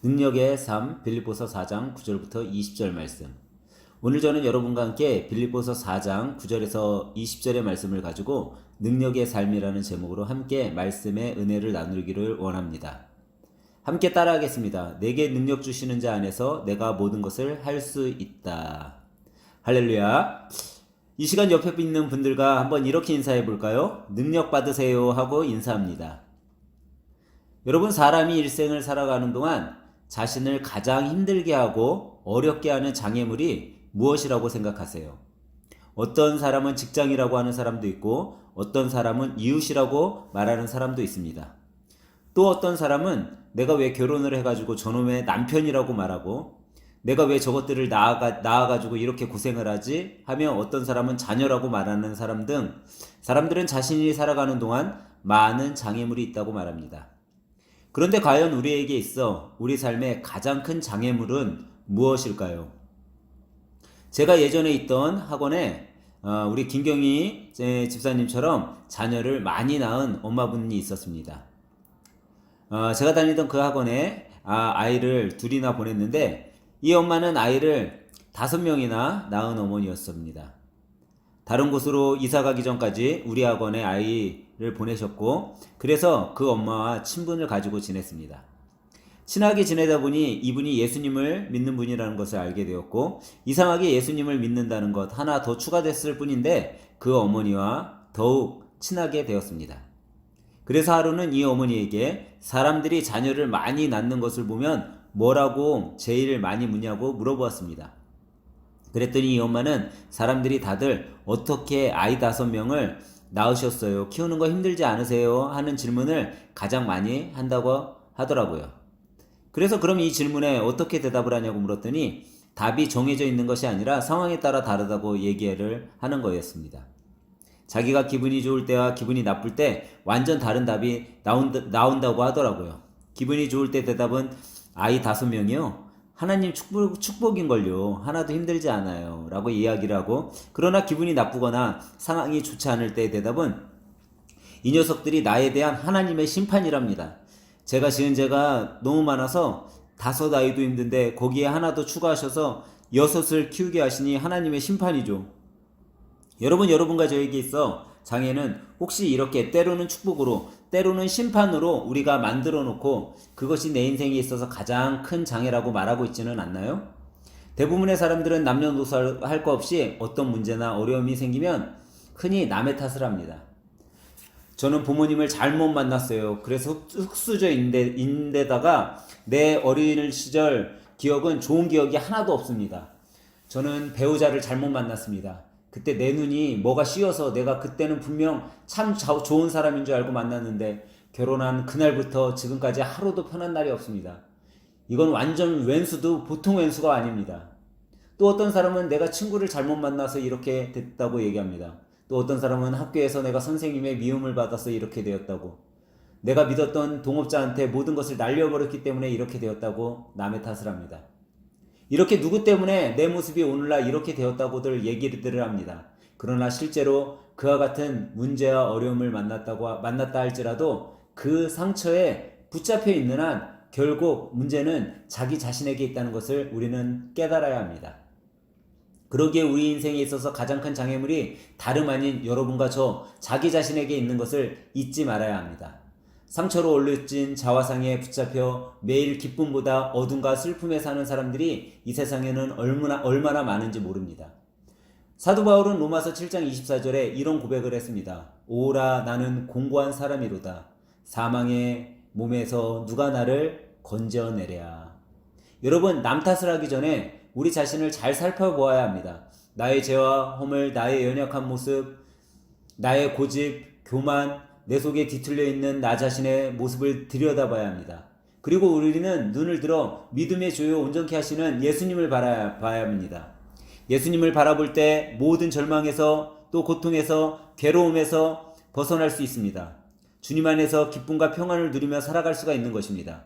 능력의 삶 빌립보서 4장 9절부터 20절 말씀. 오늘 저는 여러분과 함께 빌립보서 4장 9절에서 20절의 말씀을 가지고 능력의 삶이라는 제목으로 함께 말씀의 은혜를 나누기를 원합니다. 함께 따라하겠습니다. 내게 능력 주시는 자 안에서 내가 모든 것을 할 수 있다. 할렐루야. 이 시간 옆에 있는 분들과 한번 이렇게 인사해 볼까요? 능력 받으세요 하고 인사합니다. 여러분, 사람이 일생을 살아가는 동안 자신을 가장 힘들게 하고 어렵게 하는 장애물이 무엇이라고 생각하세요? 어떤 사람은 직장이라고 하는 사람도 있고 어떤 사람은 이웃이라고 말하는 사람도 있습니다. 또 어떤 사람은 내가 왜 결혼을 해가지고 저놈의 남편이라고 말하고 내가 왜 저것들을 낳아가지고 이렇게 고생을 하지? 하며 어떤 사람은 자녀라고 말하는 사람 등 사람들은 자신이 살아가는 동안 많은 장애물이 있다고 말합니다. 그런데 과연 우리에게 있어 우리 삶의 가장 큰 장애물은 무엇일까요? 제가 예전에 있던 학원에 우리 김경희 집사님처럼 자녀를 많이 낳은 엄마분이 있었습니다. 제가 다니던 그 학원에 아이를 둘이나 보냈는데 이 엄마는 아이를 5명이나 낳은 어머니였습니다. 다른 곳으로 이사 가기 전까지 우리 학원에 아이를 보내셨고 그래서 그 엄마와 친분을 가지고 지냈습니다. 친하게 지내다 보니 이분이 예수님을 믿는 분이라는 것을 알게 되었고 이상하게 예수님을 믿는다는 것 하나 더 추가됐을 뿐인데 그 어머니와 더욱 친하게 되었습니다. 그래서 하루는 이 어머니에게 사람들이 자녀를 많이 낳는 것을 보면 뭐라고 제일 많이 묻냐고 물어보았습니다. 그랬더니 이 엄마는 사람들이 다들 어떻게 아이 5명을 낳으셨어요? 키우는 거 힘들지 않으세요? 하는 질문을 가장 많이 한다고 하더라고요. 그래서 그럼 이 질문에 어떻게 대답을 하냐고 물었더니 답이 정해져 있는 것이 아니라 상황에 따라 다르다고 얘기를 하는 거였습니다. 자기가 기분이 좋을 때와 기분이 나쁠 때 완전 다른 답이 나온다고 하더라고요. 기분이 좋을 때 대답은 아이 5명이요? 하나님 축복인걸요. 하나도 힘들지 않아요. 라고 이야기를 하고 그러나 기분이 나쁘거나 상황이 좋지 않을 때의 대답은 이 녀석들이 나에 대한 하나님의 심판이랍니다. 제가 지은 죄가 너무 많아서 5 아이도 힘든데 거기에 하나 더 추가하셔서 6을 키우게 하시니 하나님의 심판이죠. 여러분과 저에게 있어 장애는 혹시 이렇게 때로는 축복으로 때로는 심판으로 우리가 만들어 놓고 그것이 내 인생에 있어서 가장 큰 장애라고 말하고 있지는 않나요? 대부분의 사람들은 남녀노소 할 거 없이 어떤 문제나 어려움이 생기면 흔히 남의 탓을 합니다. 저는 부모님을 잘못 만났어요. 그래서 흙수저 인데다가 내 어린 시절 기억은 좋은 기억이 하나도 없습니다. 저는 배우자를 잘못 만났습니다. 그때 내 눈이 뭐가 씌어서 내가 그때는 분명 참 좋은 사람인 줄 알고 만났는데 결혼한 그날부터 지금까지 하루도 편한 날이 없습니다. 이건 완전 왼수도 보통 왼수가 아닙니다. 또 어떤 사람은 내가 친구를 잘못 만나서 이렇게 됐다고 얘기합니다. 또 어떤 사람은 학교에서 내가 선생님의 미움을 받아서 이렇게 되었다고, 내가 믿었던 동업자한테 모든 것을 날려버렸기 때문에 이렇게 되었다고 남의 탓을 합니다. 이렇게 누구 때문에 내 모습이 오늘날 이렇게 되었다고들 얘기들을 합니다. 그러나 실제로 그와 같은 문제와 어려움을 만났다 할지라도 그 상처에 붙잡혀 있는 한 결국 문제는 자기 자신에게 있다는 것을 우리는 깨달아야 합니다. 그러기에 우리 인생에 있어서 가장 큰 장애물이 다름 아닌 여러분과 저 자기 자신에게 있는 것을 잊지 말아야 합니다. 상처로 얼룩진 자화상에 붙잡혀 매일 기쁨보다 어둠과 슬픔에 사는 사람들이 이 세상에는 얼마나 많은지 모릅니다. 사도 바울은 로마서 7장 24절에 이런 고백을 했습니다. 오라 나는 공고한 사람이로다. 사망의 몸에서 누가 나를 건져내랴. 여러분, 남 탓을 하기 전에 우리 자신을 잘 살펴보아야 합니다. 나의 죄와 허물, 나의 연약한 모습, 나의 고집, 교만, 내 속에 뒤틀려 있는 나 자신의 모습을 들여다봐야 합니다. 그리고 우리는 눈을 들어 믿음의 주요 온전케 하시는 예수님을 바라봐야 합니다. 예수님을 바라볼 때 모든 절망에서 또 고통에서 괴로움에서 벗어날 수 있습니다. 주님 안에서 기쁨과 평안을 누리며 살아갈 수가 있는 것입니다.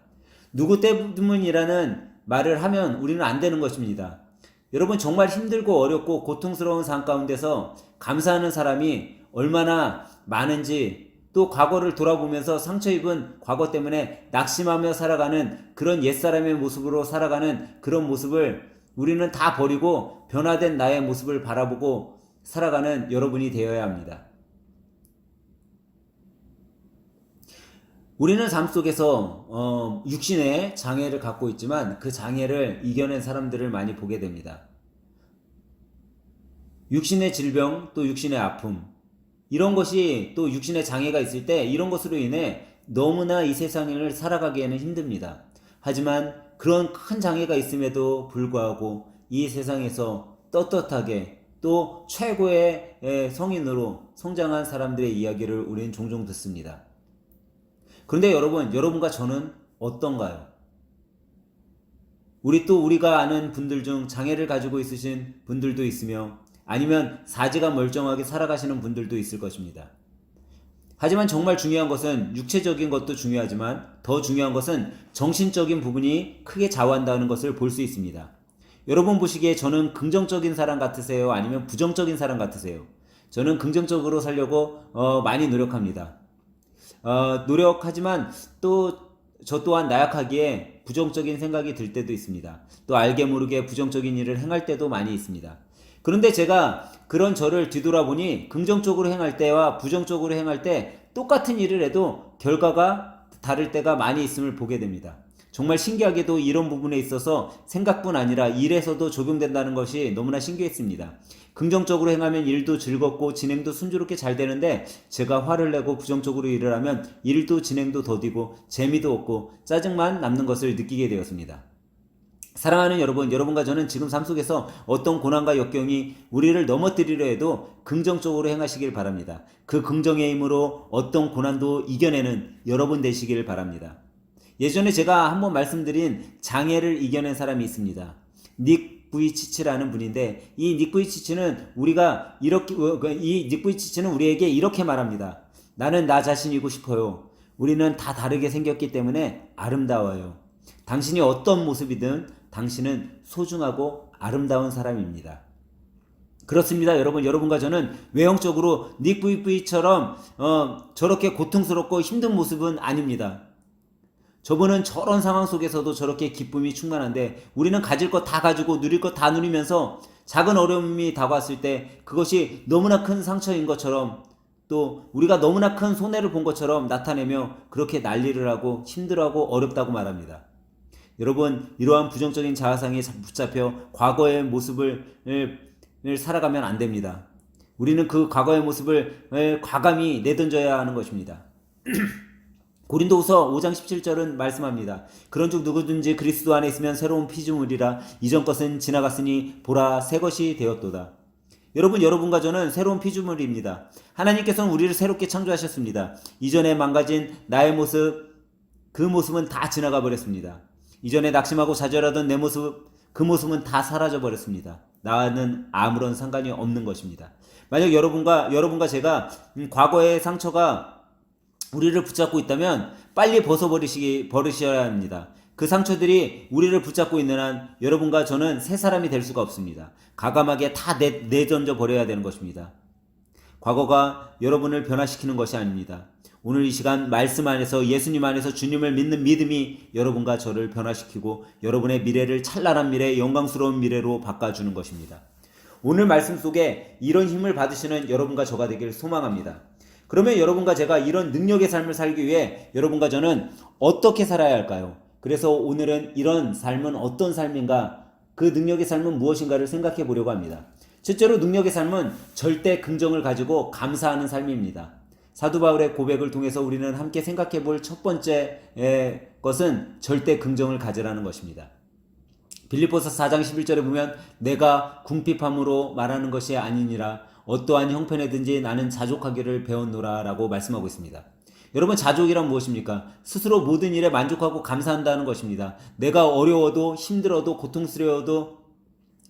누구 때문이라는 말을 하면 우리는 안 되는 것입니다. 여러분, 정말 힘들고 어렵고 고통스러운 삶 가운데서 감사하는 사람이 얼마나 많은지 또 과거를 돌아보면서 상처 입은 과거 때문에 낙심하며 살아가는 그런 옛사람의 모습으로 살아가는 그런 모습을 우리는 다 버리고 변화된 나의 모습을 바라보고 살아가는 여러분이 되어야 합니다. 우리는 삶 속에서 육신의 장애를 갖고 있지만 그 장애를 이겨낸 사람들을 많이 보게 됩니다. 육신의 질병, 또 육신의 아픔, 이런 것이 또 육신의 장애가 있을 때 이런 것으로 인해 너무나 이 세상을 살아가기에는 힘듭니다. 하지만 그런 큰 장애가 있음에도 불구하고 이 세상에서 떳떳하게 또 최고의 성인으로 성장한 사람들의 이야기를 우리는 종종 듣습니다. 그런데 여러분과 저는 어떤가요? 우리가 아는 분들 중 장애를 가지고 있으신 분들도 있으며 아니면 사지가 멀쩡하게 살아가시는 분들도 있을 것입니다. 하지만 정말 중요한 것은 육체적인 것도 중요하지만 더 중요한 것은 정신적인 부분이 크게 좌우한다는 것을 볼 수 있습니다. 여러분 보시기에 저는 긍정적인 사람 같으세요? 아니면 부정적인 사람 같으세요? 저는 긍정적으로 살려고 많이 노력합니다. 노력하지만 또 저 또한 나약하기에 부정적인 생각이 들 때도 있습니다. 또 알게 모르게 부정적인 일을 행할 때도 많이 있습니다. 그런데 제가 그런 저를 뒤돌아보니 긍정적으로 행할 때와 부정적으로 행할 때 똑같은 일을 해도 결과가 다를 때가 많이 있음을 보게 됩니다. 정말 신기하게도 이런 부분에 있어서 생각뿐 아니라 일에서도 적용된다는 것이 너무나 신기했습니다. 긍정적으로 행하면 일도 즐겁고 진행도 순조롭게 잘 되는데 제가 화를 내고 부정적으로 일을 하면 일도 진행도 더디고 재미도 없고 짜증만 남는 것을 느끼게 되었습니다. 사랑하는 여러분과 저는 지금 삶 속에서 어떤 고난과 역경이 우리를 넘어뜨리려 해도 긍정적으로 행하시길 바랍니다. 그 긍정의 힘으로 어떤 고난도 이겨내는 여러분 되시길 바랍니다. 예전에 제가 한번 말씀드린 장애를 이겨낸 사람이 있습니다. 닉 부이치치라는 분인데 이 닉 부이치치는 우리에게 이렇게 말합니다. 나는 나 자신이고 싶어요. 우리는 다 다르게 생겼기 때문에 아름다워요. 당신이 어떤 모습이든 당신은 소중하고 아름다운 사람입니다. 그렇습니다. 여러분과 저는 외형적으로 닉 부이치처럼 저렇게 고통스럽고 힘든 모습은 아닙니다. 저분은 저런 상황 속에서도 저렇게 기쁨이 충만한데 우리는 가질 것 다 가지고 누릴 것 다 누리면서 작은 어려움이 다가왔을 때 그것이 너무나 큰 상처인 것처럼 또 우리가 너무나 큰 손해를 본 것처럼 나타내며 그렇게 난리를 하고 힘들어하고 어렵다고 말합니다. 여러분, 이러한 부정적인 자아상에 붙잡혀 과거의 모습을 살아가면 안 됩니다. 우리는 그 과거의 모습을 과감히 내던져야 하는 것입니다. 고린도후서 5장 17절은 말씀합니다. 그런즉 누구든지 그리스도 안에 있으면 새로운 피조물이라 이전 것은 지나갔으니 보라 새 것이 되었도다. 여러분과 저는 새로운 피조물입니다. 하나님께서는 우리를 새롭게 창조하셨습니다. 이전에 망가진 나의 모습, 그 모습은 다 지나가 버렸습니다. 이전에 낙심하고 좌절하던 내 모습, 그 모습은 다 사라져 버렸습니다. 나와는 아무런 상관이 없는 것입니다. 만약 여러분과 제가 과거의 상처가 우리를 붙잡고 있다면 빨리 버리셔야 합니다. 그 상처들이 우리를 붙잡고 있는 한 여러분과 저는 새 사람이 될 수가 없습니다. 과감하게 다 내던져 버려야 되는 것입니다. 과거가 여러분을 변화시키는 것이 아닙니다. 오늘 이 시간 말씀 안에서 예수님 안에서 주님을 믿는 믿음이 여러분과 저를 변화시키고 여러분의 미래를 찬란한 미래, 영광스러운 미래로 바꿔주는 것입니다. 오늘 말씀 속에 이런 힘을 받으시는 여러분과 저가 되길 소망합니다. 그러면 여러분과 제가 이런 능력의 삶을 살기 위해 여러분과 저는 어떻게 살아야 할까요? 그래서 오늘은 이런 삶은 어떤 삶인가, 그 능력의 삶은 무엇인가를 생각해 보려고 합니다. 첫째로 능력의 삶은 절대 긍정을 가지고 감사하는 삶입니다. 사도 바울의 고백을 통해서 우리는 함께 생각해 볼 첫 번째 것은 절대 긍정을 가지라는 것입니다. 빌립보서 4장 11절에 보면 내가 궁핍함으로 말하는 것이 아니니라 어떠한 형편에든지 나는 자족하기를 배웠노라 라고 말씀하고 있습니다. 여러분, 자족이란 무엇입니까? 스스로 모든 일에 만족하고 감사한다는 것입니다. 내가 어려워도 힘들어도 고통스러워도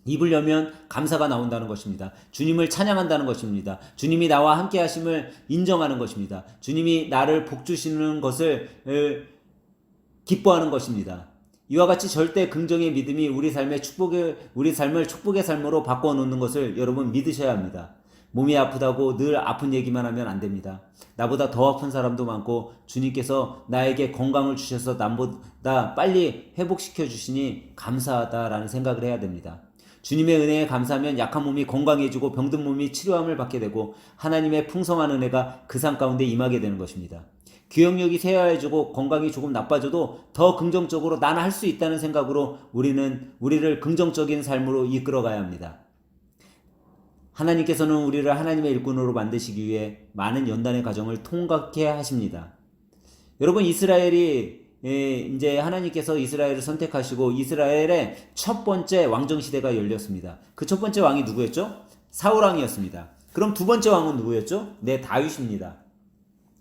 입으려면 감사가 나온다는 것입니다. 주님을 찬양한다는 것입니다. 주님이 나와 함께 하심을 인정하는 것입니다. 주님이 나를 복주시는 것을 기뻐하는 것입니다. 이와 같이 절대 긍정의 믿음이 우리 삶을 축복의 삶으로 바꿔 놓는 것을 여러분 믿으셔야 합니다. 몸이 아프다고 늘 아픈 얘기만 하면 안 됩니다. 나보다 더 아픈 사람도 많고 주님께서 나에게 건강을 주셔서 남보다 빨리 회복시켜 주시니 감사하다라는 생각을 해야 됩니다. 주님의 은혜에 감사하면 약한 몸이 건강해지고 병든 몸이 치료함을 받게 되고 하나님의 풍성한 은혜가 그 삶 가운데 임하게 되는 것입니다. 기억력이 쇠하해지고 건강이 조금 나빠져도 더 긍정적으로 나는 할 수 있다는 생각으로 우리를 긍정적인 삶으로 이끌어가야 합니다. 하나님께서는 우리를 하나님의 일꾼으로 만드시기 위해 많은 연단의 과정을 통과케 하십니다. 여러분, 이제 하나님께서 이스라엘을 선택하시고 이스라엘의 첫 번째 왕정 시대가 열렸습니다. 그 첫 번째 왕이 누구였죠? 사울 왕이었습니다. 그럼 두 번째 왕은 누구였죠? 네, 다윗입니다.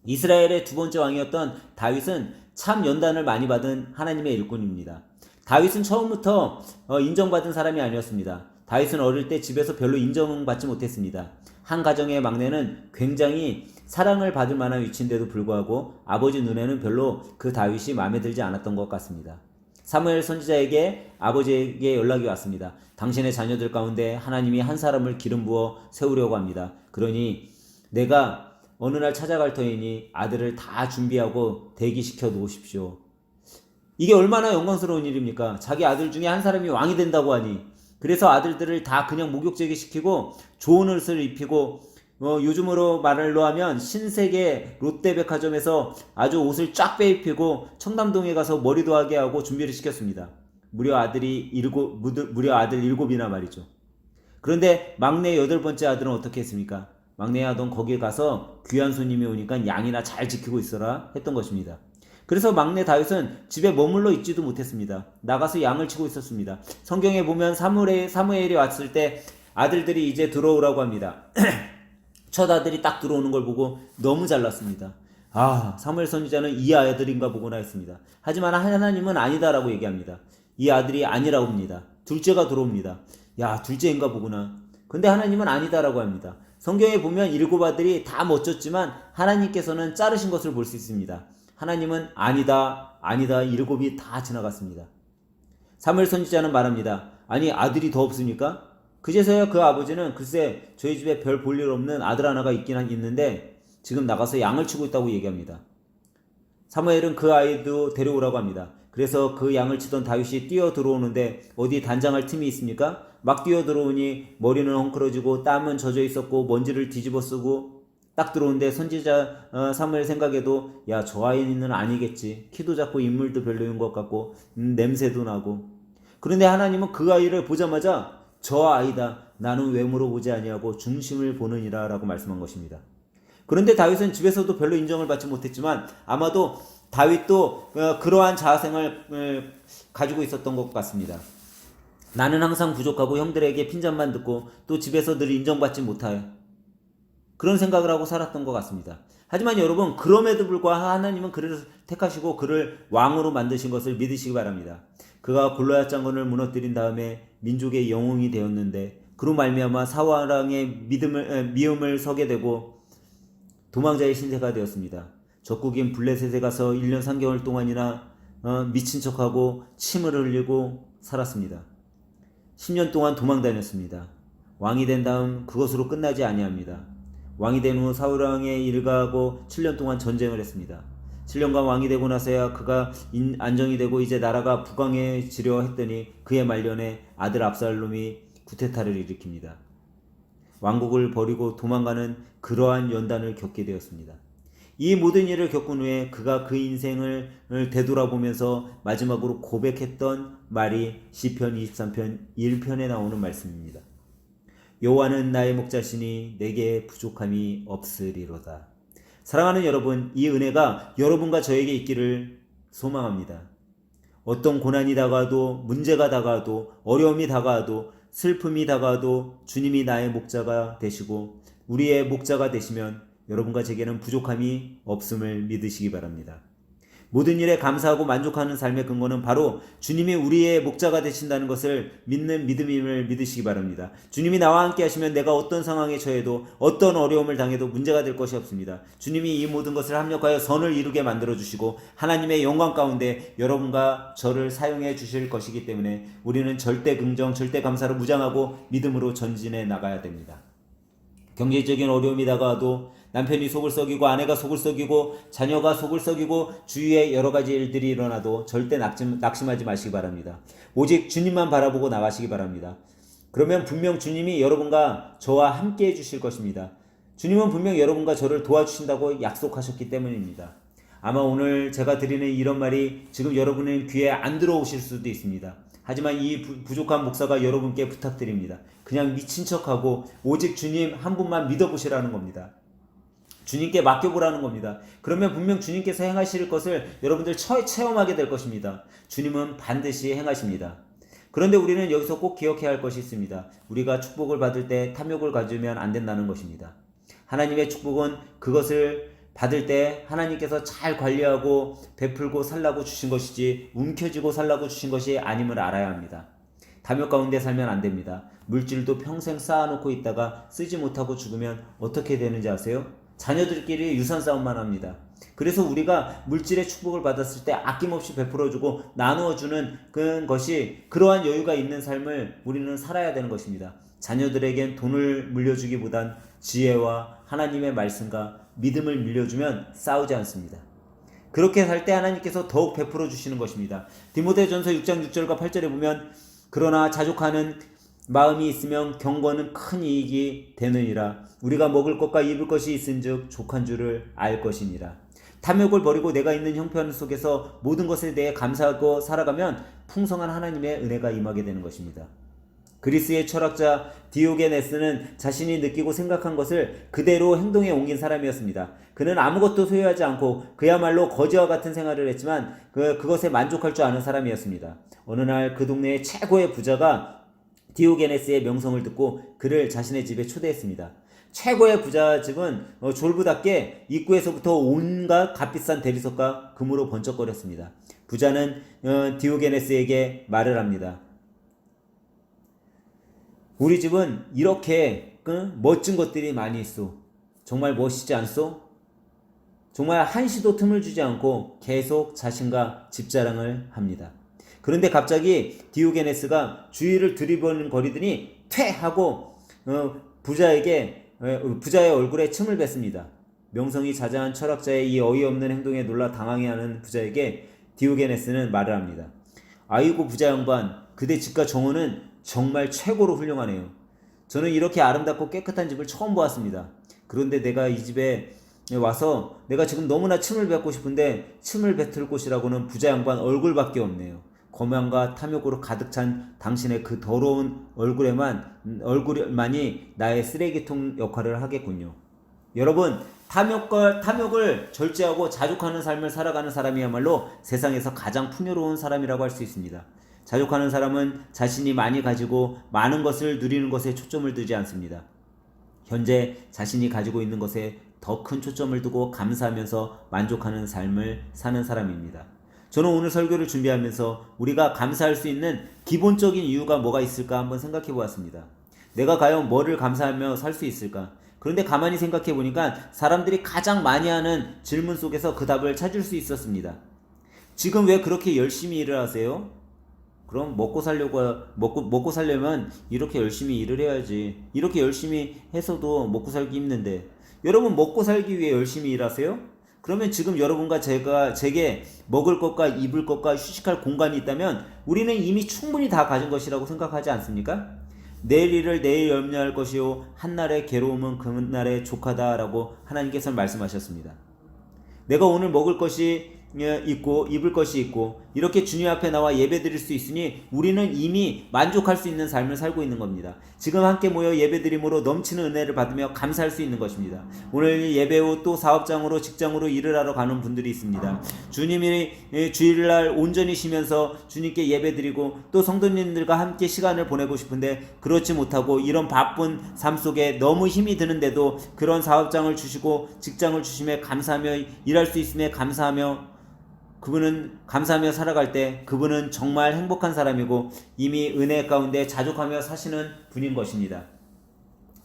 이스라엘의 두 번째 왕이었던 다윗은 참 연단을 많이 받은 하나님의 일꾼입니다. 다윗은 처음부터 인정받은 사람이 아니었습니다. 다윗은 어릴 때 집에서 별로 인정받지 못했습니다. 한 가정의 막내는 굉장히 사랑을 받을 만한 위치인데도 불구하고 아버지 눈에는 별로 그 다윗이 마음에 들지 않았던 것 같습니다. 사무엘 선지자에게 아버지에게 연락이 왔습니다. 당신의 자녀들 가운데 하나님이 한 사람을 기름 부어 세우려고 합니다. 그러니 내가 어느 날 찾아갈 터이니 아들을 다 준비하고 대기시켜 놓으십시오. 이게 얼마나 영광스러운 일입니까? 자기 아들 중에 한 사람이 왕이 된다고 하니, 그래서 아들들을 다 그냥 목욕제기 시키고 좋은 옷을 입히고 요즘으로 말로 하면 신세계 롯데백화점에서 아주 옷을 쫙 빼입히고 청담동에 가서 머리도 하게 하고 준비를 시켰습니다. 무려 아들 7이나 말이죠. 그런데 막내 8번째 아들은 어떻게 했습니까? 막내 아들 거기에 가서 귀한 손님이 오니까 양이나 잘 지키고 있어라 했던 것입니다. 그래서 막내 다윗은 집에 머물러 있지도 못했습니다. 나가서 양을 치고 있었습니다. 성경에 보면 사무엘이 왔을 때 아들들이 이제 들어오라고 합니다. 첫 아들이 딱 들어오는 걸 보고 너무 잘났습니다. 사무엘 선지자는 이 아들인가 보구나 했습니다. 하지만 하나님은 아니다라고 얘기합니다. 이 아들이 아니라고 합니다. 둘째가 들어옵니다. 둘째인가 보구나. 근데 하나님은 아니다라고 합니다. 성경에 보면 7 아들이 다 멋졌지만 하나님께서는 자르신 것을 볼 수 있습니다. 하나님은 아니다 7이 다 지나갔습니다. 사무엘 선지자는 말합니다. 아니, 아들이 더 없습니까? 그제서야 그 아버지는 글쎄 저희 집에 별 볼 일 없는 아들 하나가 있긴 있는데 지금 나가서 양을 치고 있다고 얘기합니다. 사무엘은 그 아이도 데려오라고 합니다. 그래서 그 양을 치던 다윗이 뛰어 들어오는데 어디 단장할 틈이 있습니까? 막 뛰어 들어오니 머리는 헝클어지고 땀은 젖어 있었고 먼지를 뒤집어 쓰고 딱 들어오는데 선지자 사무엘 생각에도 저 아이는 아니겠지. 키도 작고 인물도 별로인 것 같고 냄새도 나고. 그런데 하나님은 그 아이를 보자마자 저 아이다. 나는 외모로 보지 아니하고 중심을 보느니라 라고 말씀한 것입니다. 그런데 다윗은 집에서도 별로 인정을 받지 못했지만 아마도 다윗도 그러한 자아생을 가지고 있었던 것 같습니다. 나는 항상 부족하고 형들에게 핀잔만 듣고 또 집에서 늘 인정받지 못하여 그런 생각을 하고 살았던 것 같습니다. 하지만 여러분, 그럼에도 불구하고 하나님은 그를 택하시고 그를 왕으로 만드신 것을 믿으시기 바랍니다. 그가 골리앗 장군을 무너뜨린 다음에 민족의 영웅이 되었는데 그로 말미암아 사울왕의 미움을 서게 되고 도망자의 신세가 되었습니다. 적국인 블레셋에 가서 1년 3개월 동안이나 미친 척하고 침을 흘리고 살았습니다. 10년 동안 도망 다녔습니다. 왕이 된 다음 그것으로 끝나지 아니합니다. 왕이 된 후 사울왕의 일가하고 7년 동안 전쟁을 했습니다. 7년간 왕이 되고 나서야 그가 안정이 되고 이제 나라가 부강해지려 했더니 그의 말년에 아들 압살롬이 쿠데타를 일으킵니다. 왕국을 버리고 도망가는 그러한 연단을 겪게 되었습니다. 이 모든 일을 겪은 후에 그가 그 인생을 되돌아보면서 마지막으로 고백했던 말이 시편 23편 1편에 나오는 말씀입니다. 여호와는 나의 목자시니 내게 부족함이 없으리로다. 사랑하는 여러분, 이 은혜가 여러분과 저에게 있기를 소망합니다. 어떤 고난이 다가와도, 문제가 다가와도, 어려움이 다가와도, 슬픔이 다가와도 주님이 나의 목자가 되시고 우리의 목자가 되시면 여러분과 제게는 부족함이 없음을 믿으시기 바랍니다. 모든 일에 감사하고 만족하는 삶의 근거는 바로 주님이 우리의 목자가 되신다는 것을 믿는 믿음임을 믿으시기 바랍니다. 주님이 나와 함께 하시면 내가 어떤 상황에 처해도 어떤 어려움을 당해도 문제가 될 것이 없습니다. 주님이 이 모든 것을 합력하여 선을 이루게 만들어주시고 하나님의 영광 가운데 여러분과 저를 사용해 주실 것이기 때문에 우리는 절대 긍정, 절대 감사로 무장하고 믿음으로 전진해 나가야 됩니다. 경제적인 어려움이 다가와도 남편이 속을 썩이고 아내가 속을 썩이고 자녀가 속을 썩이고 주위에 여러 가지 일들이 일어나도 절대 낙심하지 마시기 바랍니다. 오직 주님만 바라보고 나가시기 바랍니다. 그러면 분명 주님이 여러분과 저와 함께 해주실 것입니다. 주님은 분명 여러분과 저를 도와주신다고 약속하셨기 때문입니다. 아마 오늘 제가 드리는 이런 말이 지금 여러분의 귀에 안 들어오실 수도 있습니다. 하지만 이 부족한 목사가 여러분께 부탁드립니다. 그냥 미친 척하고 오직 주님 한 분만 믿어보시라는 겁니다. 주님께 맡겨보라는 겁니다. 그러면 분명 주님께서 행하실 것을 여러분들 체험하게 될 것입니다. 주님은 반드시 행하십니다. 그런데 우리는 여기서 꼭 기억해야 할 것이 있습니다. 우리가 축복을 받을 때 탐욕을 가지면 안 된다는 것입니다. 하나님의 축복은 그것을 받을 때 하나님께서 잘 관리하고 베풀고 살라고 주신 것이지 움켜쥐고 살라고 주신 것이 아님을 알아야 합니다. 탐욕 가운데 살면 안 됩니다. 물질도 평생 쌓아놓고 있다가 쓰지 못하고 죽으면 어떻게 되는지 아세요? 자녀들끼리 유산 싸움만 합니다. 그래서 우리가 물질의 축복을 받았을 때 아낌없이 베풀어주고 나누어주는 것이 그러한 여유가 있는 삶을 우리는 살아야 되는 것입니다. 자녀들에겐 돈을 물려주기보단 지혜와 하나님의 말씀과 믿음을 물려주면 싸우지 않습니다. 그렇게 살 때 하나님께서 더욱 베풀어 주시는 것입니다. 디모데전서 6장 6절과 8절에 보면 그러나 자족하는 마음이 있으면 경건은 큰 이익이 되느니라. 우리가 먹을 것과 입을 것이 있은즉 족한 줄을 알 것이니라. 탐욕을 버리고 내가 있는 형편 속에서 모든 것에 대해 감사하고 살아가면 풍성한 하나님의 은혜가 임하게 되는 것입니다. 그리스의 철학자 디오게네스는 자신이 느끼고 생각한 것을 그대로 행동에 옮긴 사람이었습니다. 그는 아무것도 소유하지 않고 그야말로 거지와 같은 생활을 했지만 그것에 만족할 줄 아는 사람이었습니다. 어느 날 그 동네의 최고의 부자가 디오게네스의 명성을 듣고 그를 자신의 집에 초대했습니다. 최고의 부자 집은 졸부답게 입구에서부터 온갖 값비싼 대리석과 금으로 번쩍거렸습니다. 부자는 디오게네스에게 말을 합니다. 우리 집은 이렇게 멋진 것들이 많이 있어. 정말 멋있지 않소? 정말 한시도 틈을 주지 않고 계속 자신과 집자랑을 합니다. 그런데 갑자기 디오게네스가 주위를 두리번거리더니 퇴! 하고 부자의 얼굴에 침을 뱉습니다. 명성이 자자한 철학자의 이 어이없는 행동에 놀라 당황해하는 부자에게 디오게네스는 말을 합니다. 아이고 부자 양반, 그대 집과 정원은 정말 최고로 훌륭하네요. 저는 이렇게 아름답고 깨끗한 집을 처음 보았습니다. 그런데 내가 이 집에 와서 내가 지금 너무나 침을 뱉고 싶은데 침을 뱉을 곳이라고는 부자 양반 얼굴밖에 없네요. 거만과 탐욕으로 가득 찬 당신의 그 더러운 얼굴만이 나의 쓰레기통 역할을 하겠군요. 여러분, 탐욕을 절제하고 자족하는 삶을 살아가는 사람이야말로 세상에서 가장 풍요로운 사람이라고 할 수 있습니다. 자족하는 사람은 자신이 많이 가지고 많은 것을 누리는 것에 초점을 두지 않습니다. 현재 자신이 가지고 있는 것에 더 큰 초점을 두고 감사하면서 만족하는 삶을 사는 사람입니다. 저는 오늘 설교를 준비하면서 우리가 감사할 수 있는 기본적인 이유가 뭐가 있을까 한번 생각해 보았습니다. 내가 과연 뭐를 감사하며 살 수 있을까? 그런데 가만히 생각해 보니까 사람들이 가장 많이 하는 질문 속에서 그 답을 찾을 수 있었습니다. 지금 왜 그렇게 열심히 일을 하세요? 그럼 먹고 살려면 이렇게 열심히 일을 해야지. 이렇게 열심히 해서도 먹고 살기 힘든데. 여러분 먹고 살기 위해 열심히 일하세요? 그러면 지금 여러분과 제게 먹을 것과 입을 것과 휴식할 공간이 있다면 우리는 이미 충분히 다 가진 것이라고 생각하지 않습니까? 내일 일을 내일 염려할 것이요 한날의 괴로움은 그날의 족하다라고 하나님께서 말씀하셨습니다. 내가 오늘 먹을 것이 있고 입을 것이 있고 이렇게 주님 앞에 나와 예배드릴 수 있으니 우리는 이미 만족할 수 있는 삶을 살고 있는 겁니다. 지금 함께 모여 예배드림으로 넘치는 은혜를 받으며 감사할 수 있는 것입니다. 오늘 예배 후 또 사업장으로 직장으로 일을 하러 가는 분들이 있습니다. 주님이 주일날 온전히 쉬면서 주님께 예배드리고 또 성도님들과 함께 시간을 보내고 싶은데 그렇지 못하고 이런 바쁜 삶 속에 너무 힘이 드는데도 그런 사업장을 주시고 직장을 주심에 감사하며 일할 수 있음에 감사하며 그분은 감사하며 살아갈 때 그분은 정말 행복한 사람이고 이미 은혜 가운데 자족하며 사시는 분인 것입니다.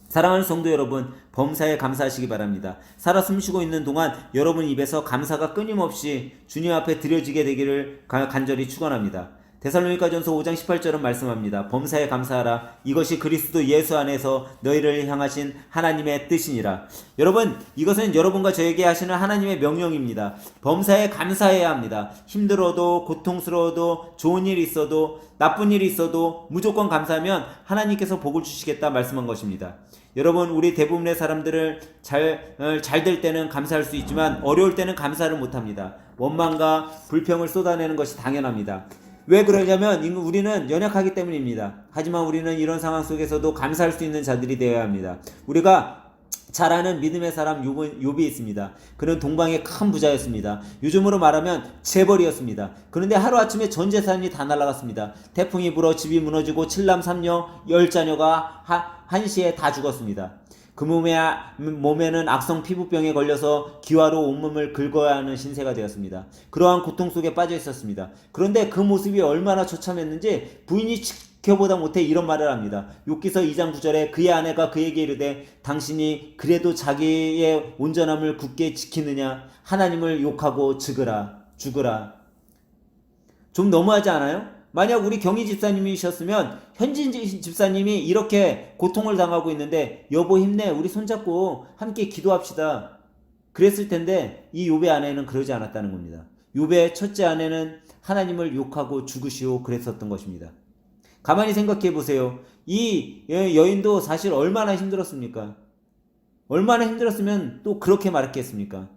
사랑하는 성도 여러분, 범사에 감사하시기 바랍니다. 살아 숨쉬고 있는 동안 여러분 입에서 감사가 끊임없이 주님 앞에 드려지게 되기를 간절히 축원합니다. 데살로니가전서 5장 18절은 말씀합니다. 범사에 감사하라. 이것이 그리스도 예수 안에서 너희를 향하신 하나님의 뜻이니라. 여러분, 이것은 여러분과 저에게 하시는 하나님의 명령입니다. 범사에 감사해야 합니다. 힘들어도 고통스러워도 좋은 일이 있어도 나쁜 일이 있어도 무조건 감사하면 하나님께서 복을 주시겠다 말씀한 것입니다. 여러분, 우리 대부분의 사람들을 잘 될 때는 감사할 수 있지만 어려울 때는 감사를 못합니다. 원망과 불평을 쏟아내는 것이 당연합니다. 왜 그러냐면 우리는 연약하기 때문입니다. 하지만 우리는 이런 상황 속에서도 감사할 수 있는 자들이 되어야 합니다. 우리가 잘 아는 믿음의 사람 욥이 있습니다. 그는 동방의 큰 부자였습니다. 요즘으로 말하면 재벌이었습니다. 그런데 하루아침에 전 재산이 다 날아갔습니다. 태풍이 불어 집이 무너지고 7남 3녀 10자녀가 한시에 다 죽었습니다. 그 몸에는 악성 피부병에 걸려서 기와로 온몸을 긁어야 하는 신세가 되었습니다. 그러한 고통 속에 빠져 있었습니다. 그런데 그 모습이 얼마나 처참했는지 부인이 지켜보다 못해 이런 말을 합니다. 욥기서 2장 9절에 그의 아내가 그에게 이르되 당신이 그래도 자기의 온전함을 굳게 지키느냐 하나님을 욕하고 죽으라. 좀 너무하지 않아요? 만약 우리 경희 집사님이셨으면 현진 집사님이 이렇게 고통을 당하고 있는데 여보 힘내 우리 손잡고 함께 기도합시다 그랬을 텐데 이 욥의 아내는 그러지 않았다는 겁니다. 욥의 첫째 아내는 하나님을 욕하고 죽으시오 그랬었던 것입니다. 가만히 생각해 보세요. 이 여인도 사실 얼마나 힘들었습니까? 얼마나 힘들었으면 또 그렇게 말했겠습니까?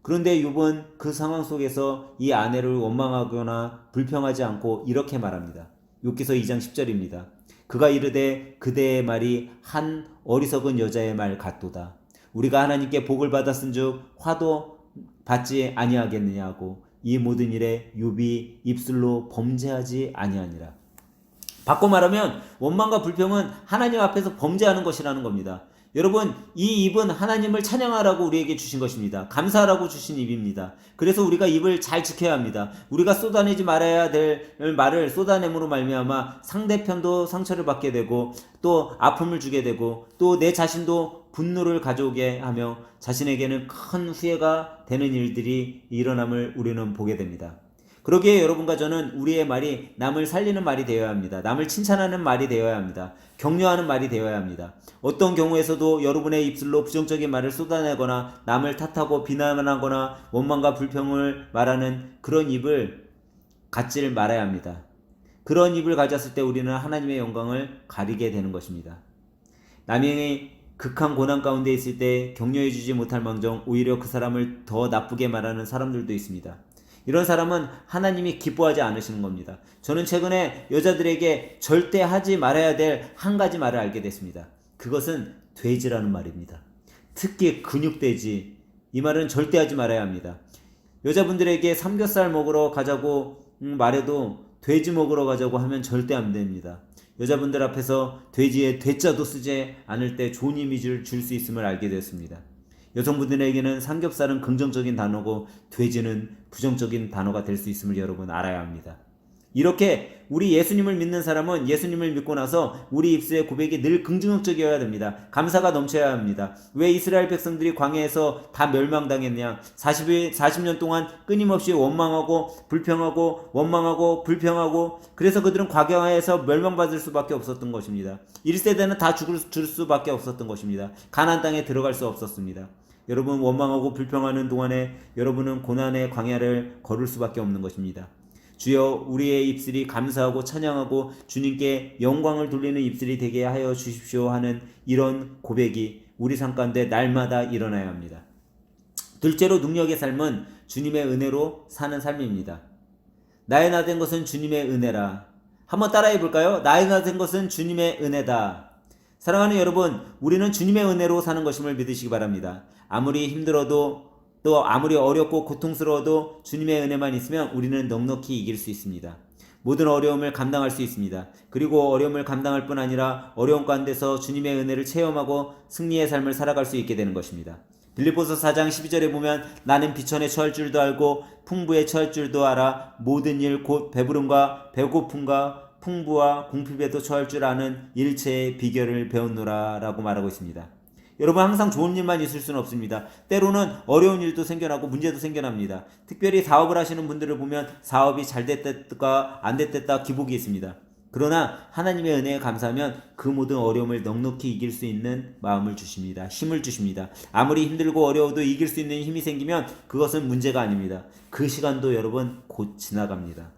그런데 욥은 그 상황 속에서 이 아내를 원망하거나 불평하지 않고 이렇게 말합니다. 욥기서 2장 10절입니다. 그가 이르되 그대의 말이 한 어리석은 여자의 말 같도다. 우리가 하나님께 복을 받았은즉 화도 받지 아니하겠느냐고 이 모든 일에 욥이 입술로 범죄하지 아니하니라. 바꿔 말하면 원망과 불평은 하나님 앞에서 범죄하는 것이라는 겁니다. 여러분, 이 입은 하나님을 찬양하라고 우리에게 주신 것입니다. 감사하라고 주신 입입니다. 그래서 우리가 입을 잘 지켜야 합니다. 우리가 쏟아내지 말아야 될 말을 쏟아냄으로 말미암아 상대편도 상처를 받게 되고 또 아픔을 주게 되고 또 내 자신도 분노를 가져오게 하며 자신에게는 큰 후회가 되는 일들이 일어남을 우리는 보게 됩니다. 그러기에 여러분과 저는 우리의 말이 남을 살리는 말이 되어야 합니다. 남을 칭찬하는 말이 되어야 합니다. 격려하는 말이 되어야 합니다. 어떤 경우에서도 여러분의 입술로 부정적인 말을 쏟아내거나 남을 탓하고 비난하거나 원망과 불평을 말하는 그런 입을 갖지를 말아야 합니다. 그런 입을 가졌을 때 우리는 하나님의 영광을 가리게 되는 것입니다. 남이 극한 고난 가운데 있을 때 격려해주지 못할 망정 오히려 그 사람을 더 나쁘게 말하는 사람들도 있습니다. 이런 사람은 하나님이 기뻐하지 않으시는 겁니다. 저는 최근에 여자들에게 절대 하지 말아야 될 한 가지 말을 알게 됐습니다. 그것은 돼지라는 말입니다. 특히 근육돼지. 이 말은 절대 하지 말아야 합니다. 여자분들에게 삼겹살 먹으러 가자고 말해도 돼지 먹으러 가자고 하면 절대 안 됩니다. 여자분들 앞에서 돼지의 돼자도 쓰지 않을 때 좋은 이미지를 줄 수 있음을 알게 되었습니다. 여성분들에게는 삼겹살은 긍정적인 단어고 돼지는 부정적인 단어가 될 수 있음을 여러분 알아야 합니다. 이렇게 우리 예수님을 믿는 사람은 예수님을 믿고 나서 우리 입술의 고백이 늘 긍정적이어야 됩니다. 감사가 넘쳐야 합니다. 왜 이스라엘 백성들이 광야에서 다 멸망당했냐? 40년 동안 끊임없이 원망하고 불평하고 원망하고 불평하고 그래서 그들은 광야에서 멸망받을 수밖에 없었던 것입니다. 1세대는 다 줄 수밖에 없었던 것입니다. 가나안 땅에 들어갈 수 없었습니다. 여러분 원망하고 불평하는 동안에 여러분은 고난의 광야를 걸을 수밖에 없는 것입니다. 주여 우리의 입술이 감사하고 찬양하고 주님께 영광을 돌리는 입술이 되게 하여 주십시오 하는 이런 고백이 우리 삶 가운데 날마다 일어나야 합니다. 둘째로 능력의 삶은 주님의 은혜로 사는 삶입니다. 나의 나 된 것은 주님의 은혜라. 한번 따라해 볼까요? 나의 나 된 것은 주님의 은혜다. 사랑하는 여러분, 우리는 주님의 은혜로 사는 것임을 믿으시기 바랍니다. 아무리 힘들어도 또 아무리 어렵고 고통스러워도 주님의 은혜만 있으면 우리는 넉넉히 이길 수 있습니다. 모든 어려움을 감당할 수 있습니다. 그리고 어려움을 감당할 뿐 아니라 어려움 가운데서 주님의 은혜를 체험하고 승리의 삶을 살아갈 수 있게 되는 것입니다. 빌립보서 4장 12절에 보면 나는 비천에 처할 줄도 알고 풍부에 처할 줄도 알아 모든 일 곧 배부름과 배고픔과 풍부와 궁핍에도 처할 줄 아는 일체의 비결을 배웠노라 라고 말하고 있습니다. 여러분 항상 좋은 일만 있을 수는 없습니다. 때로는 어려운 일도 생겨나고 문제도 생겨납니다. 특별히 사업을 하시는 분들을 보면 사업이 잘 됐다 안 됐다 기복이 있습니다. 그러나 하나님의 은혜에 감사하면 그 모든 어려움을 넉넉히 이길 수 있는 마음을 주십니다. 힘을 주십니다. 아무리 힘들고 어려워도 이길 수 있는 힘이 생기면 그것은 문제가 아닙니다. 그 시간도 여러분 곧 지나갑니다.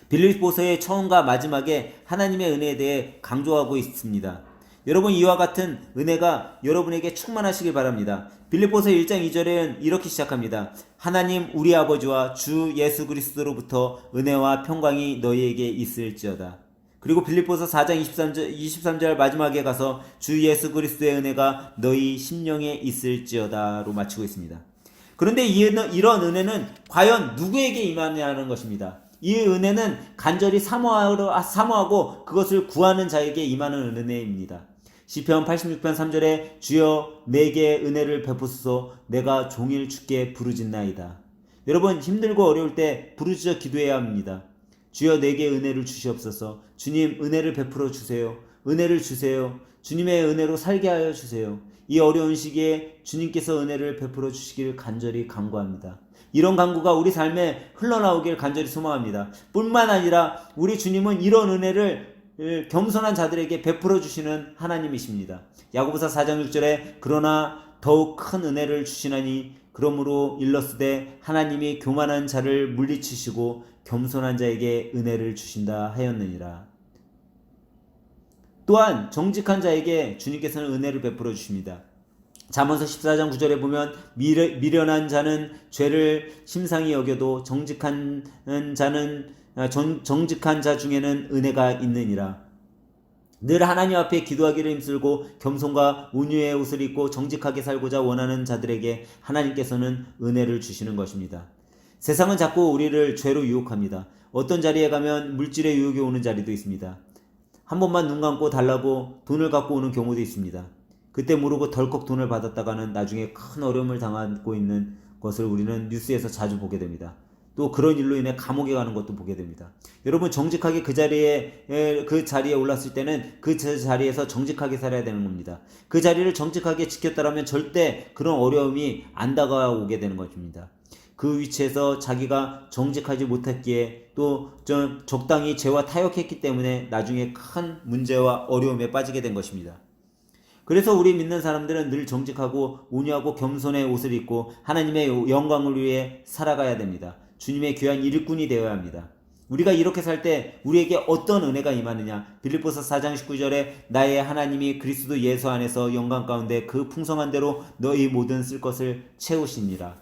빌립보서의 처음과 마지막에 하나님의 은혜에 대해 강조하고 있습니다. 여러분 이와 같은 은혜가 여러분에게 충만하시길 바랍니다. 빌립보서 1장 2절은 이렇게 시작합니다. 하나님 우리 아버지와 주 예수 그리스도로부터 은혜와 평강이 너희에게 있을지어다. 그리고 빌립보서 4장 23절 마지막에 가서 주 예수 그리스도의 은혜가 너희 심령에 있을지어다로 마치고 있습니다. 그런데 이런 은혜는 과연 누구에게 임하냐는 것입니다. 이 은혜는 간절히 사모하고 그것을 구하는 자에게 임하는 은혜입니다. 시편 86편 3절에 주여 내게 은혜를 베푸소서 내가 종일 주께 부르짖나이다. 여러분 힘들고 어려울 때 부르짖어 기도해야 합니다. 주여 내게 은혜를 주시옵소서. 주님 은혜를 베풀어 주세요. 은혜를 주세요. 주님의 은혜로 살게 하여 주세요. 이 어려운 시기에 주님께서 은혜를 베풀어 주시길 간절히 간구합니다. 이런 간구가 우리 삶에 흘러나오길 간절히 소망합니다. 뿐만 아니라 우리 주님은 이런 은혜를 겸손한 자들에게 베풀어 주시는 하나님이십니다. 야고보서 4장 6절에 그러나 더욱 큰 은혜를 주시나니 그러므로 일러스되 하나님이 교만한 자를 물리치시고 겸손한 자에게 은혜를 주신다 하였느니라. 또한 정직한 자에게 주님께서는 은혜를 베풀어 주십니다. 잠언서 14장 9절에 보면 미련한 자는 죄를 심상히 여겨도 정직한 자 중에는 은혜가 있느니라. 늘 하나님 앞에 기도하기를 힘쓰고 겸손과 온유의 옷을 입고 정직하게 살고자 원하는 자들에게 하나님께서는 은혜를 주시는 것입니다. 세상은 자꾸 우리를 죄로 유혹합니다. 어떤 자리에 가면 물질의 유혹이 오는 자리도 있습니다. 한 번만 눈 감고 달라고 돈을 갖고 오는 경우도 있습니다. 그때 모르고 덜컥 돈을 받았다가는 나중에 큰 어려움을 당하고 있는 것을 우리는 뉴스에서 자주 보게 됩니다. 또 그런 일로 인해 감옥에 가는 것도 보게 됩니다. 여러분 정직하게 그 자리에 올랐을 때는 그 자리에서 정직하게 살아야 되는 겁니다. 그 자리를 정직하게 지켰다라면 절대 그런 어려움이 안 다가오게 되는 것입니다. 그 위치에서 자기가 정직하지 못했기에 또 좀 적당히 죄와 타협했기 때문에 나중에 큰 문제와 어려움에 빠지게 된 것입니다. 그래서 우리 믿는 사람들은 늘 정직하고 온유하고 겸손의 옷을 입고 하나님의 영광을 위해 살아가야 됩니다. 주님의 귀한 일꾼이 되어야 합니다. 우리가 이렇게 살 때 우리에게 어떤 은혜가 임하느냐? 빌립보서 4장 19절에 나의 하나님이 그리스도 예수 안에서 영광 가운데 그 풍성한 대로 너희 모든 쓸 것을 채우시니라.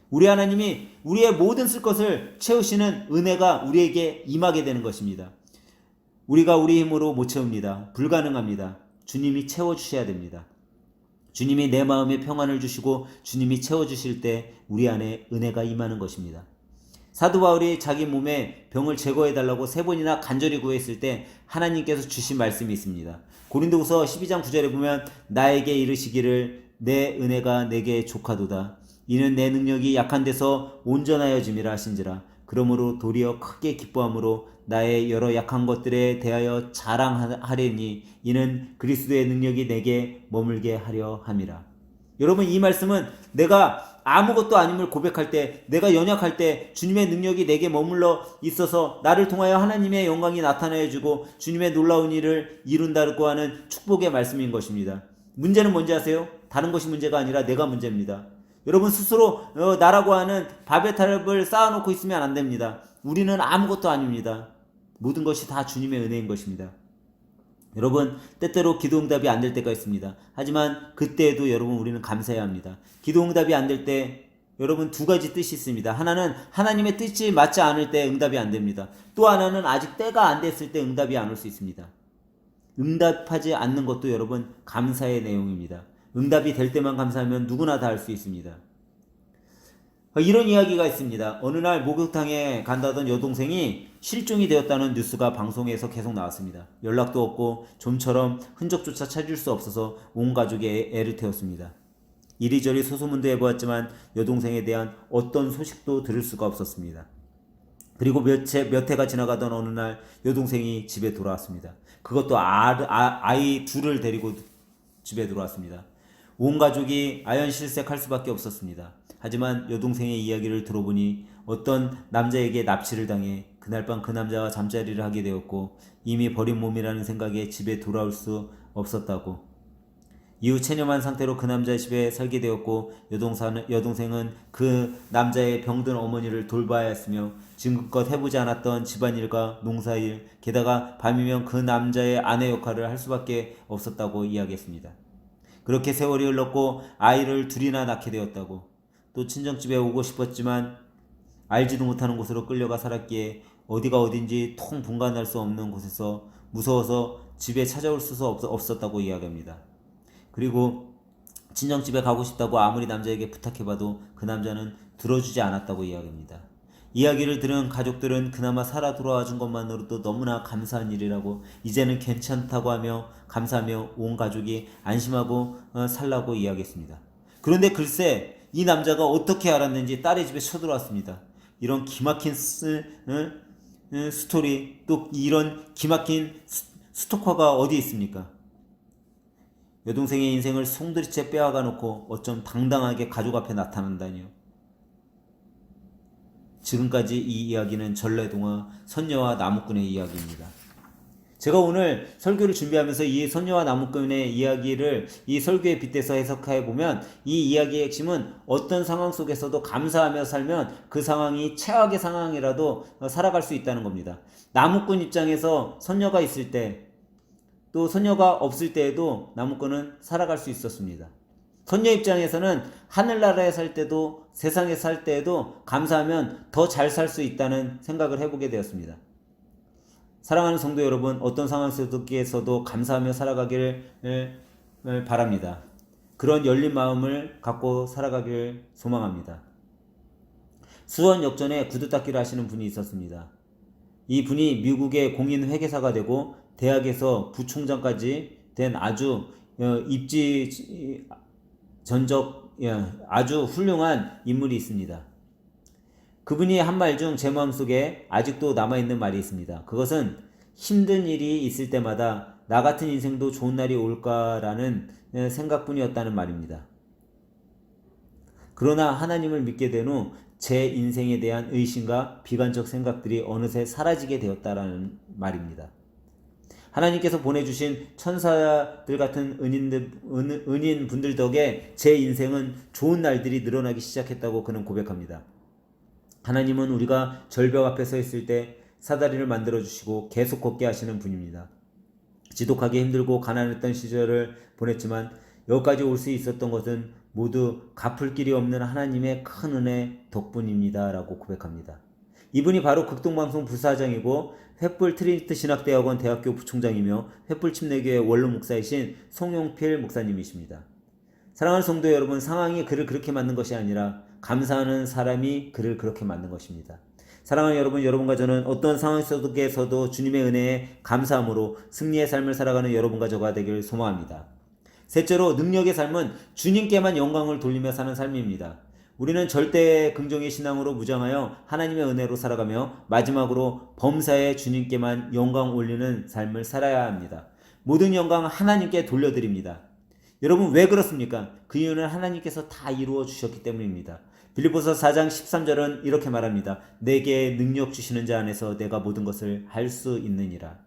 우리 하나님이 우리의 모든 쓸 것을 채우시는 은혜가 우리에게 임하게 되는 것입니다. 우리가 우리 힘으로 못 채웁니다. 불가능합니다. 주님이 채워주셔야 됩니다. 주님이 내 마음에 평안을 주시고 주님이 채워주실 때 우리 안에 은혜가 임하는 것입니다. 사도 바울이 자기 몸에 병을 제거해달라고 3번이나 간절히 구했을 때 하나님께서 주신 말씀이 있습니다. 고린도후서 12장 9절에 보면 나에게 이르시기를 내 은혜가 내게 족하도다. 이는 내 능력이 약한 데서 온전하여짐이라 하신지라. 그러므로 도리어 크게 기뻐함으로 나의 여러 약한 것들에 대하여 자랑하려니 이는 그리스도의 능력이 내게 머물게 하려 함이라. 여러분 이 말씀은 내가 아무것도 아님을 고백할 때, 내가 연약할 때 주님의 능력이 내게 머물러 있어서 나를 통하여 하나님의 영광이 나타나여주고 주님의 놀라운 일을 이룬다고 하는 축복의 말씀인 것입니다. 문제는 뭔지 아세요? 다른 것이 문제가 아니라 내가 문제입니다. 여러분 스스로 나라고 하는 바벨탑을 쌓아놓고 있으면 안 됩니다. 우리는 아무것도 아닙니다. 모든 것이 다 주님의 은혜인 것입니다. 여러분 때때로 기도응답이 안 될 때가 있습니다. 하지만 그때에도 여러분 우리는 감사해야 합니다. 기도응답이 안 될 때 여러분 두 가지 뜻이 있습니다. 하나는 하나님의 뜻이 맞지 않을 때 응답이 안 됩니다. 또 하나는 아직 때가 안 됐을 때 응답이 안 올 수 있습니다. 응답하지 않는 것도 여러분 감사의 내용입니다. 응답이 될 때만 감사하면 누구나 다 할 수 있습니다. 이런 이야기가 있습니다. 어느 날 목욕탕에 간다던 여동생이 실종이 되었다는 뉴스가 방송에서 계속 나왔습니다. 연락도 없고 좀처럼 흔적조차 찾을 수 없어서 온 가족이 애를 태웠습니다. 이리저리 소소문도 해보았지만 여동생에 대한 어떤 소식도 들을 수가 없었습니다. 그리고 몇 해가 지나가던 어느 날 여동생이 집에 돌아왔습니다. 그것도 아이 둘을 데리고 집에 들어왔습니다. 온 가족이 아연실색할 수밖에 없었습니다. 하지만 여동생의 이야기를 들어보니 어떤 남자에게 납치를 당해 그날 밤 그 남자와 잠자리를 하게 되었고 이미 버린 몸이라는 생각에 집에 돌아올 수 없었다고. 이후 체념한 상태로 그 남자 집에 살게 되었고 여동생은 그 남자의 병든 어머니를 돌봐야 했으며 지금껏 해보지 않았던 집안일과 농사일, 게다가 밤이면 그 남자의 아내 역할을 할 수밖에 없었다고 이야기했습니다. 그렇게 세월이 흘렀고 아이를 둘이나 낳게 되었다고. 또 친정집에 오고 싶었지만 알지도 못하는 곳으로 끌려가 살았기에 어디가 어딘지 통 분간할 수 없는 곳에서 무서워서 집에 찾아올 수 없었다고 이야기합니다. 그리고 친정집에 가고 싶다고 아무리 남자에게 부탁해봐도 그 남자는 들어주지 않았다고 이야기합니다. 이야기를 들은 가족들은 그나마 살아 돌아와 준 것만으로도 너무나 감사한 일이라고 이제는 괜찮다고 하며 감사하며 온 가족이 안심하고 살라고 이야기했습니다. 그런데 글쎄 이 남자가 어떻게 알았는지 딸의 집에 쳐들어왔습니다. 이런 기막힌 스토리, 또 이런 기막힌 스토커가 어디 있습니까? 여동생의 인생을 송두리째 빼앗아 놓고 어쩜 당당하게 가족 앞에 나타난다니요. 지금까지 이 이야기는 전래동화 선녀와 나무꾼의 이야기입니다. 제가 오늘 설교를 준비하면서 이 선녀와 나무꾼의 이야기를 이 설교에 빗대서 해석해 보면 이 이야기의 핵심은 어떤 상황 속에서도 감사하며 살면 그 상황이 최악의 상황이라도 살아갈 수 있다는 겁니다. 나무꾼 입장에서 선녀가 있을 때 또 선녀가 없을 때에도 나무꾼은 살아갈 수 있었습니다. 선녀 입장에서는 하늘나라에 살 때도 세상에 살 때에도 감사하면 더 잘 살 수 있다는 생각을 해보게 되었습니다. 사랑하는 성도 여러분, 어떤 상황 속에서도 감사하며 살아가기를 바랍니다. 그런 열린 마음을 갖고 살아가길 소망합니다. 수원 역전에 구두닦기를 하시는 분이 있었습니다. 이 분이 미국의 공인 회계사가 되고 대학에서 부총장까지 된 아주 입지 전적 아주 훌륭한 인물이 있습니다. 그분이 한 말 중 제 마음속에 아직도 남아있는 말이 있습니다. 그것은 힘든 일이 있을 때마다 나 같은 인생도 좋은 날이 올까라는 생각뿐이었다는 말입니다. 그러나 하나님을 믿게 된 후 제 인생에 대한 의심과 비관적 생각들이 어느새 사라지게 되었다라는 말입니다. 하나님께서 보내주신 천사들 같은 은인분들 덕에 제 인생은 좋은 날들이 늘어나기 시작했다고 그는 고백합니다. 하나님은 우리가 절벽 앞에 서 있을 때 사다리를 만들어주시고 계속 걷게 하시는 분입니다. 지독하게 힘들고 가난했던 시절을 보냈지만 여기까지 올 수 있었던 것은 모두 갚을 길이 없는 하나님의 큰 은혜 덕분입니다 라고 고백합니다. 이분이 바로 극동방송 부사장이고 횃불 트리니티 신학대학원 대학교 부총장이며 횃불 침례교회 원로 목사이신 송용필 목사님이십니다. 사랑하는 성도 여러분, 상황이 그를 그렇게 만든 것이 아니라 감사하는 사람이 그를 그렇게 만든 것입니다. 사랑하는 여러분, 여러분과 저는 어떤 상황 속에서도 주님의 은혜에 감사함으로 승리의 삶을 살아가는 여러분과 저가 되기를 소망합니다. 셋째로, 능력의 삶은 주님께만 영광을 돌리며 사는 삶입니다. 우리는 절대 긍정의 신앙으로 무장하여 하나님의 은혜로 살아가며 마지막으로 범사에 주님께만 영광 올리는 삶을 살아야 합니다. 모든 영광 하나님께 돌려드립니다. 여러분, 왜 그렇습니까? 그 이유는 하나님께서 다 이루어 주셨기 때문입니다. 빌립보서 4장 13절은 이렇게 말합니다. 내게 능력 주시는 자 안에서 내가 모든 것을 할 수 있느니라.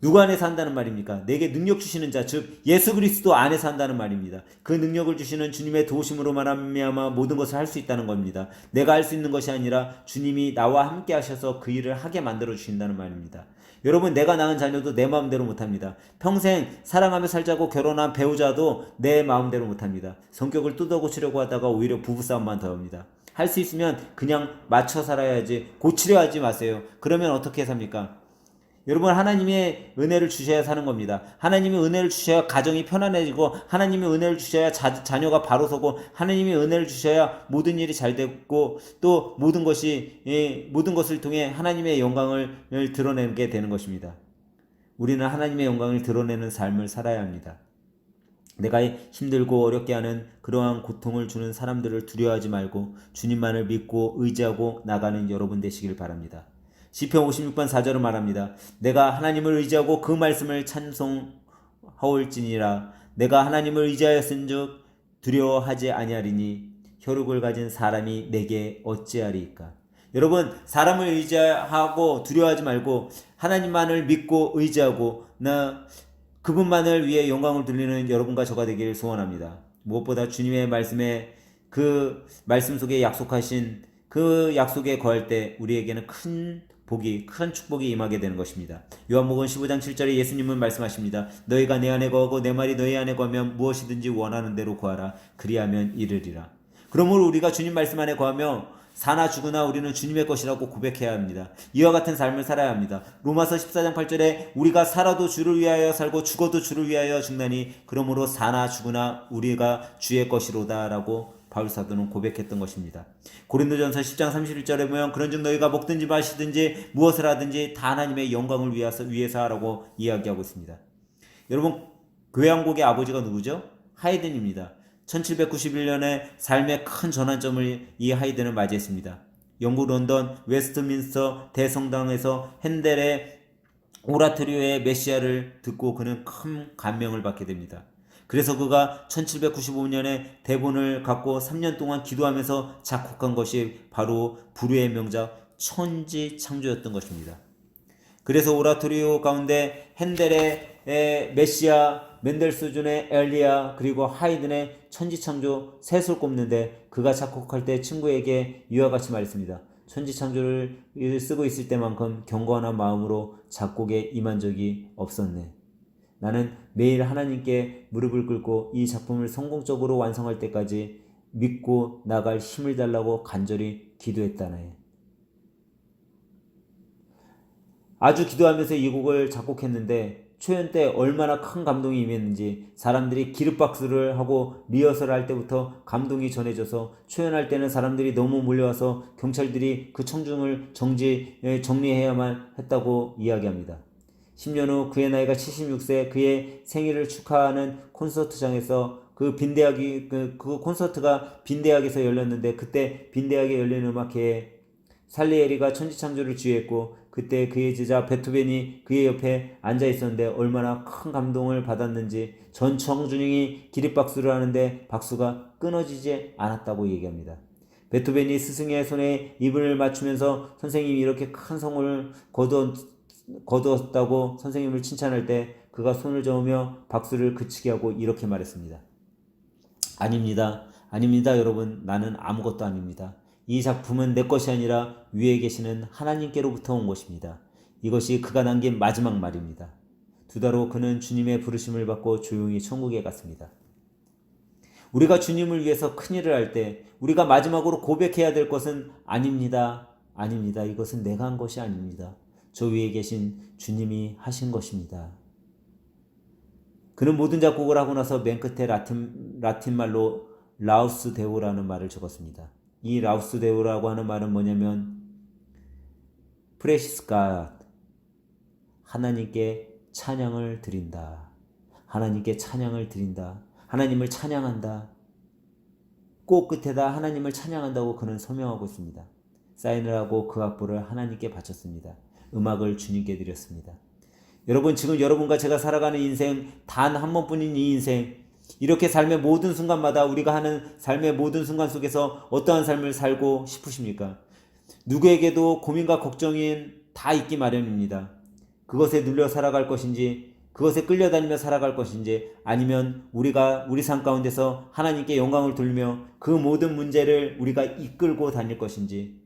누구 안에서 한다는 말입니까? 내게 능력 주시는 자, 즉 예수 그리스도 안에서 한다는 말입니다. 그 능력을 주시는 주님의 도우심으로 말미암아 모든 것을 할 수 있다는 겁니다. 내가 할 수 있는 것이 아니라 주님이 나와 함께 하셔서 그 일을 하게 만들어 주신다는 말입니다. 여러분, 내가 낳은 자녀도 내 마음대로 못합니다. 평생 사랑하며 살자고 결혼한 배우자도 내 마음대로 못합니다. 성격을 뜯어고치려고 하다가 오히려 부부싸움만 더 합니다. 할 수 있으면 그냥 맞춰 살아야지, 고치려 하지 마세요. 그러면 어떻게 삽니까? 여러분, 하나님의 은혜를 주셔야 사는 겁니다. 하나님의 은혜를 주셔야 가정이 편안해지고, 하나님의 은혜를 주셔야 자녀가 바로 서고, 하나님의 은혜를 주셔야 모든 일이 잘 되고, 또 모든 것을 통해 하나님의 영광을 드러내게 되는 것입니다. 우리는 하나님의 영광을 드러내는 삶을 살아야 합니다. 내가 힘들고 어렵게 하는 그러한 고통을 주는 사람들을 두려워하지 말고 주님만을 믿고 의지하고 나가는 여러분 되시길 바랍니다. 시편 56편 4절은 말합니다. 내가 하나님을 의지하고 그 말씀을 찬송하올지니라. 내가 하나님을 의지하였은즉 두려워하지 아니하리니 혈육을 가진 사람이 내게 어찌하리이까. 여러분, 사람을 의지하고 두려워하지 말고 하나님만을 믿고 의지하고 그분만을 위해 영광을 돌리는 여러분과 저가 되기를 소원합니다. 무엇보다 주님의 말씀에 그 말씀 속에 약속하신 그 약속에 거할 때 우리에게는 큰 복이, 큰 축복이 임하게 되는 것입니다. 요한복음 15장 7절에 예수님은 말씀하십니다. 너희가 내 안에 거하고 내 말이 너희 안에 거하면 무엇이든지 원하는 대로 구하라. 그리하면 이르리라. 그러므로 우리가 주님 말씀 안에 거하며 사나 죽으나 우리는 주님의 것이라고 고백해야 합니다. 이와 같은 삶을 살아야 합니다. 로마서 14장 8절에 우리가 살아도 주를 위하여 살고 죽어도 주를 위하여 죽나니 그러므로 사나 죽으나 우리가 주의 것이로다 라고 바울사도는 고백했던 것입니다. 고린도전서 10장 31절에 보면 그런즉 너희가 먹든지 마시든지 무엇을 하든지 다 하나님의 영광을 위해서 하라고 이야기하고 있습니다. 여러분, 교회왕국의 아버지가 누구죠? 하이든입니다. 1791년에 삶의 큰 전환점을 이 하이든은 맞이했습니다. 영국 런던 웨스트민스터 대성당에서 핸델의 오라토리오의 메시아를 듣고 그는 큰 감명을 받게 됩니다. 그래서 그가 1795년에 대본을 갖고 3년 동안 기도하면서 작곡한 것이 바로 불후의 명작 천지창조였던 것입니다. 그래서 오라토리오 가운데 핸델의 메시아, 멘델스존의 엘리야, 그리고 하이든의 천지창조 셋을 꼽는데 그가 작곡할 때 친구에게 이와 같이 말했습니다. 천지창조를 쓰고 있을 때만큼 경건한 마음으로 작곡에 임한 적이 없었네. 나는 매일 하나님께 무릎을 꿇고 이 작품을 성공적으로 완성할 때까지 믿고 나갈 힘을 달라고 간절히 기도했다네. 아주 기도하면서 이 곡을 작곡했는데 초연 때 얼마나 큰 감동이 임했는지 사람들이 기립박수를 하고 리허설을 할 때부터 감동이 전해져서 초연할 때는 사람들이 너무 몰려와서 경찰들이 그 청중을 정리해야만 했다고 이야기합니다. 10년 후 그의 나이가 76세 그의 생일을 축하하는 콘서트장에서 그 콘서트가 빈대학에서 열렸는데 그때 빈대학에 열린 음악회에 살리에리가 천지창조를 지휘했고 그때 그의 제자 베토벤이 그의 옆에 앉아 있었는데 얼마나 큰 감동을 받았는지 전 청중이 기립박수를 하는데 박수가 끊어지지 않았다고 얘기합니다. 베토벤이 스승의 손에 입을 맞추면서 선생님이 이렇게 큰 성을 거두었다고 선생님을 칭찬할 때 그가 손을 저으며 박수를 그치게 하고 이렇게 말했습니다. 아닙니다. 아닙니다, 여러분. 나는 아무것도 아닙니다. 이 작품은 내 것이 아니라 위에 계시는 하나님께로부터 온 것입니다. 이것이 그가 남긴 마지막 말입니다. 2달 후 그는 주님의 부르심을 받고 조용히 천국에 갔습니다. 우리가 주님을 위해서 큰일을 할 때 우리가 마지막으로 고백해야 될 것은 아닙니다. 아닙니다. 이것은 내가 한 것이 아닙니다. 저 위에 계신 주님이 하신 것입니다. 그는 모든 작곡을 하고 나서 맨 끝에 라틴말로 라우스 데오라는 말을 적었습니다. 이 라우스 데오라고 하는 말은 뭐냐면 프레시스 갓, 하나님께 찬양을 드린다. 하나님께 찬양을 드린다. 하나님을 찬양한다. 꼭 끝에다 하나님을 찬양한다고 그는 서명하고 있습니다. 사인을 하고 그 악보를 하나님께 바쳤습니다. 음악을 주님께 드렸습니다. 여러분, 지금 여러분과 제가 살아가는 인생, 단 한 번뿐인 이 인생, 이렇게 삶의 모든 순간마다 우리가 하는 삶의 모든 순간 속에서 어떠한 삶을 살고 싶으십니까? 누구에게도 고민과 걱정이 다 있기 마련입니다. 그것에 눌려 살아갈 것인지, 그것에 끌려다니며 살아갈 것인지, 아니면 우리가 우리 삶 가운데서 하나님께 영광을 돌리며 그 모든 문제를 우리가 이끌고 다닐 것인지,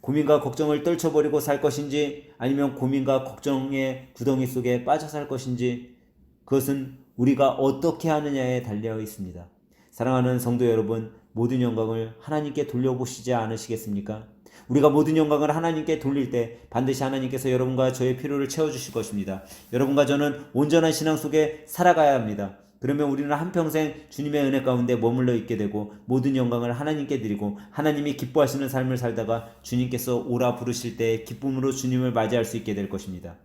고민과 걱정을 떨쳐버리고 살 것인지, 아니면 고민과 걱정의 구덩이 속에 빠져 살 것인지, 그것은 우리가 어떻게 하느냐에 달려 있습니다. 사랑하는 성도 여러분, 모든 영광을 하나님께 돌려보시지 않으시겠습니까? 우리가 모든 영광을 하나님께 돌릴 때 반드시 하나님께서 여러분과 저의 필요를 채워주실 것입니다. 여러분과 저는 온전한 신앙 속에 살아가야 합니다. 그러면 우리는 한평생 주님의 은혜 가운데 머물러 있게 되고 모든 영광을 하나님께 드리고 하나님이 기뻐하시는 삶을 살다가 주님께서 오라 부르실 때 기쁨으로 주님을 맞이할 수 있게 될 것입니다.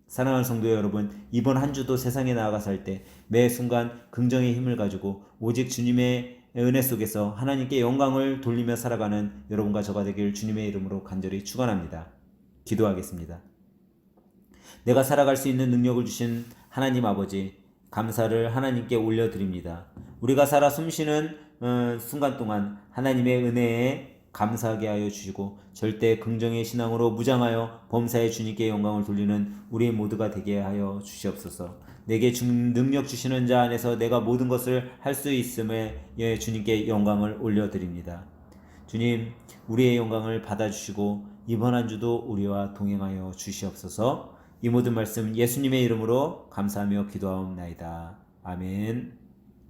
사랑하는 성도 여러분, 이번 한 주도 세상에 나아가 살 때 매 순간 긍정의 힘을 가지고 오직 주님의 은혜 속에서 하나님께 영광을 돌리며 살아가는 여러분과 저가 되길 주님의 이름으로 간절히 축원합니다. 기도하겠습니다. 내가 살아갈 수 있는 능력을 주신 하나님 아버지, 감사를 하나님께 올려드립니다. 우리가 살아 숨쉬는 순간 동안 하나님의 은혜에 감사하게 하여 주시고 절대 긍정의 신앙으로 무장하여 범사에 주님께 영광을 돌리는 우리 모두가 되게 하여 주시옵소서. 내게 능력 주시는 자 안에서 내가 모든 것을 할 수 있음에 주님께 영광을 올려드립니다. 주님, 우리의 영광을 받아주시고 이번 한 주도 우리와 동행하여 주시옵소서. 이 모든 말씀 예수님의 이름으로 감사하며 기도하옵나이다. 아멘.